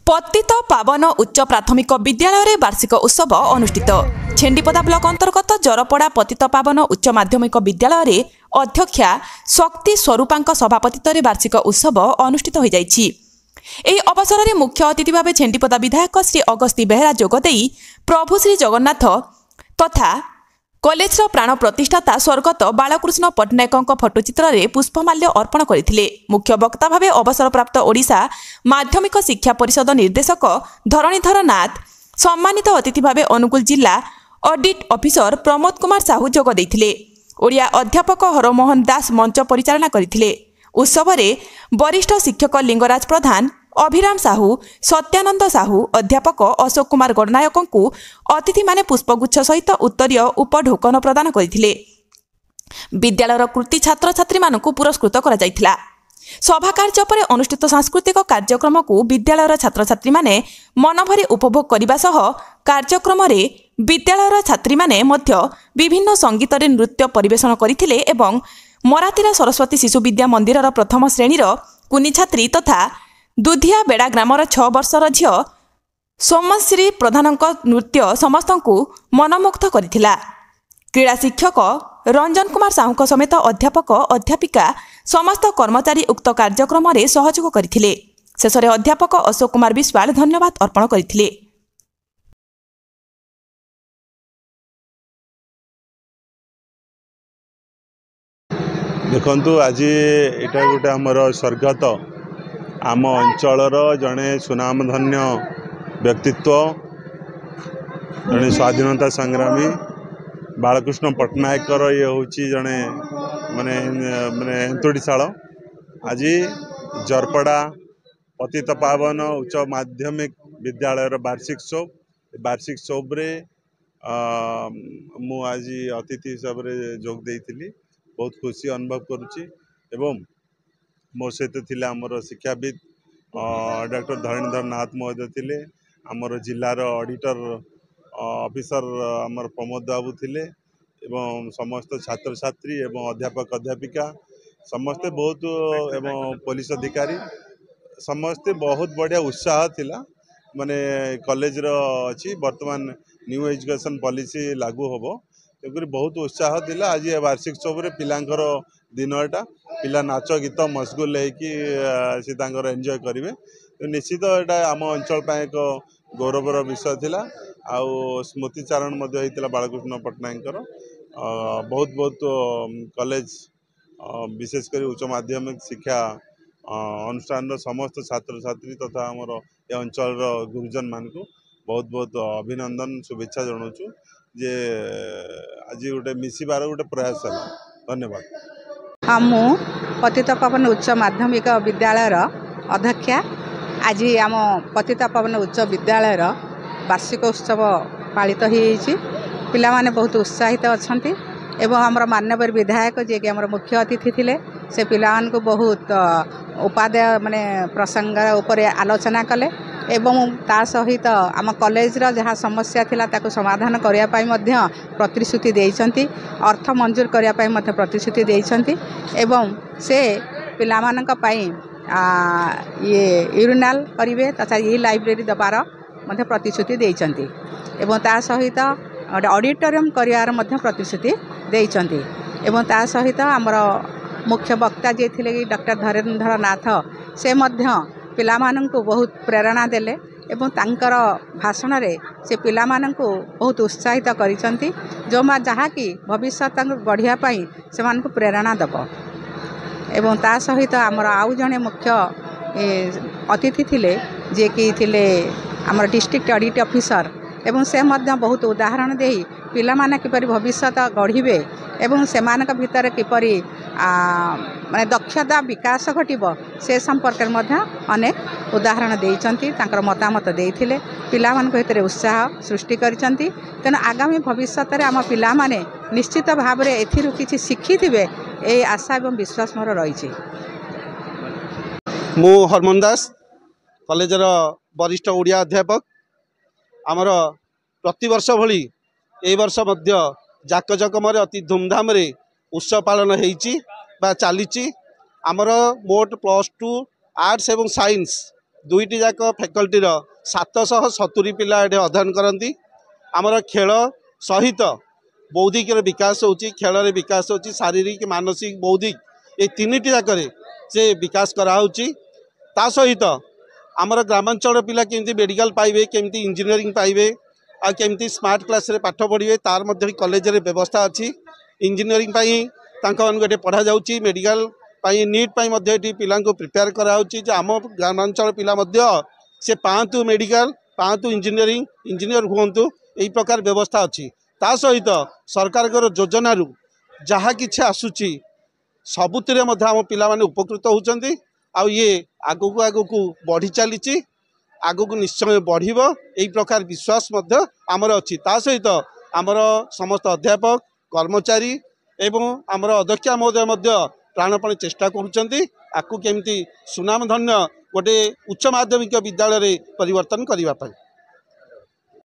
पतित पावन उच्च प्राथमिक विद्यालय वार्षिक उत्सव अनुष्ठित। छेंडीपदा ब्लॉक अंतर्गत जरपड़ा पतित पावन उच्च माध्यमिक विद्यालय अध्यक्षा शक्ति स्वरूपांक सभापतित्व वार्षिक उत्सव अनुष्ठित हो जाइछि। एही अवसर में मुख्य अतिथि भाव छेंडीपदा विधायक श्री अगस्ती बेहेरा जोगदेई प्रभु श्री जगन्नाथ तथा कॉलेज प्राण प्रतिष्ठाता स्वर्गत बालकृष्ण पट्टनायक फोटोचित्र में पुष्पमाल्य अर्पण करथिले। मुख्य वक्ता भाव अवसरप्राप्त ओडिशा माध्यमिक शिक्षा परिषद निर्देशक धरणीधर नाथ, सम्मानित अतिथि भाव अनुगुल जिला ऑडिट ऑफिसर प्रमोद कुमार साहू जोग देथिले। ओडिया अध्यापक हरमोहन दास मंच परिचालना करथिले। उत्सव में वरिष्ठ शिक्षक लिंगराज प्रधान, अभिराम साहू, सत्यानंद साहू, अध्यापक अशोक कुमार गणनायक को अतिथि माने पुष्पगुच्छ सहित उत्तरीय उपढोकन प्रदान करथिले। विद्यालयर कृति छात्र छात्री मानकु पुरस्कृत करा जायथिला। सभा कार्य पर अनुष्ठित सांस्कृतिक कार्यक्रम को विद्यालयर छात्र छात्री माने मनभरी उपभोग करने सह कार्यक्रम रे विद्यालयर छात्री माने मध्य विभिन्न संगीत रे नृत्य परिवेषण करथिले एवं मरातीरा सरस्वती शिशु विद्या मंदिर प्रथम श्रेणीर कुनी छात्री तथा दुधिया बेड़ा ग्रामर 6 वर्षर झियो सोमश्री प्रधान नृत्य समस्त मनमुग्ध करथिला। क्रीड़ा शिक्षक रंजन कुमार साहू समेत अध्यापक अध्यापिका समस्त कर्मचारी उक्त कार्यक्रम में सहयोग करथिले। शेष में अध्यापक अशोक कुमार विश्वाल धन्यवाद अर्पण करथिले। देखंतु आज एटा गोटे हमर स्वर्गत आम अंचलर जड़े सुनामधन्य व्यक्तित्व जड़े स्वाधीनता संग्रामी बालकृष्ण पट्टनायक ये हूँ जड़े माने माने एंतुड़ीशाल आज जरपड़ा पतित पावन उच्च माध्यमिक विद्यालय वार्षिक शोभ्रे मु आज अतिथि हिसाब से जोग देइथिली। बहुत खुशी अनुभव करुच्ची एवं मो सहित थिले आमर शिक्षाविद डॉक्टर धरणीधर नाथ महोदय थिले, आमर जिलार ऑडिटर ऑफिसर आमर प्रमोद बाबू थिले एवं समस्त छात्र छात्री एवं अध्यापक अध्यापिका समस्ते बहुत एवं पुलिस अधिकारी समस्ते बहुत बढ़िया उत्साह थिला। माने कॉलेज रो अछि वर्तमान न्यू एजुकेशन पॉलिसी लागू होबो तेकुरी बहुत उत्साह थिला। आज वार्षिक उत्सव पिलांकर दिन एटा पिला नाच गीत मशगुल होगी सी एंजॉय करेंगे तो निश्चित एटा आम अंचल एक गौरवर विषय थिला। आउ स्मृतिचारण बालकृष्ण पट्टनायक बहुत बहुत कॉलेज विशेषकर उच्च माध्यमिक शिक्षा अनुष्ठान समस्त छात्र छात्री तथा आमर ए अंचल गुरुजन मान को बहुत बहुत अभिनंदन शुभेच्छा जनाऊँ जे आज गोटे मिसिबार गोटे प्रयास है। धन्यवाद। हाँ मु पतित पावन उच्च माध्यमिक विद्यालय अध्यक्षा आज आम पतित पावन उच्च विद्यालय वार्षिक उत्सव पालित हो पिला माने बहुत उत्साहित अच्छा एवं आमर माननीय विधायक जी कि आमर मुख्य अतिथि थिले से पिला को बहुत उपादेय माने प्रसंग उपरे आलोचना कले एवं ता सहित आम कॉलेज जहाँ समस्या थिला ताको समाधान करने प्रतिश्रुति देइछंती, अर्थ मंजूर करने प्रतिश्रुति देइछंती एवं से पिलामानंक पई ये यूरिनाल करिवे तथा ये लाइब्रेरी दबार मध्य प्रतिश्रुति देइछंती एवं ता सहित ऑडिटोरियम करियार मध्य प्रतिश्रुति देइछंती एवं ता सहित आमर मुख्य वक्ता जे थिले कि डॉक्टर धरणीधर नाथ से मध्य पिलामानंको बहुत प्रेरणा देले एवं तांकर भाषण रे से पिलामानंको बहुत उत्साहित करिसंती जो मा जहा कि भविष्य गढ़िया पाई से मानको प्रेरणा दब एवं ता सहित आमर आउ जने मुख्य अतिथि थिले जे कि थिले आमर डिस्ट्रिक्ट ऑडिट ऑफिसर एवं से मध्य बहुत उदाहरण दे पिला माने किपरि भविष्य गढ़िबे एवं सेमानक भितर किपरि माने दक्षता विकास घटिबो से संपर्क में अनेक उदाहरण देइचंती तांकर मतामत देइथिले पिला मान भितर उत्साह सृष्टि करिसंती। तेणु आगामी भविष्य रे आम पिला माने निश्चित भाव में एथिरु किछि शिखिथिबे ए आशा एवं विश्वास मोर रहिछि। मु हरमोहन दास कॉलेजर वरिष्ठ ओडिया अध्यापक आमर प्रतिवर्ष भली ए वर्ष मध्य जाकजकमरे अति धूमधाम रे उत्सव पालन होइछि बा चलीछि। आमर मोट +2 आर्ट्स एवं साइंस दुईटी जाक फैकल्टी 770 पिला ये अध्ययन करती आमर खेल सहित बौद्धिक विकास होची खेल विकास होची शारीरिक मानसिक बौद्धिक ये तीन जाक से विकास कराऊँच ता सहित आमर ग्रामांचल पिला केमती मेडिकल पाइबे केमती इंजीनियरिंग पाइबे आ केमती स्मार्ट क्लास रे पाठ पढ़े तार मध्य कॉलेज रे व्यवस्था अच्छी इंजीनियरिंग गोटे पढ़ा जाउची मेडिकल नीट पिला प्रिपेयर कराऊँच आम ग्रामांचल पिला से पाँतु मेडिकल पाँतु इंजीनियर हुंतु यही प्रकार व्यवस्था अच्छी ता सहित सरकार योजना जहाँ किछि आसुची सबुतिर आम पिला माने उपकृत होउचंती आ ये आगु आगु बढ़ी चली आगु निश्चय बढ़िब यही प्रकार विश्वास आमर अच्छी ता सहित आमर समस्त अध्यापक कर्मचारी एवं आमर अध्यक्षा महोदय प्राणपणे चेष्टा करुचंती आकु केमती सुनाम धन्य गोटे उच्च माध्यमिक विद्यालय परिवर्तन करने।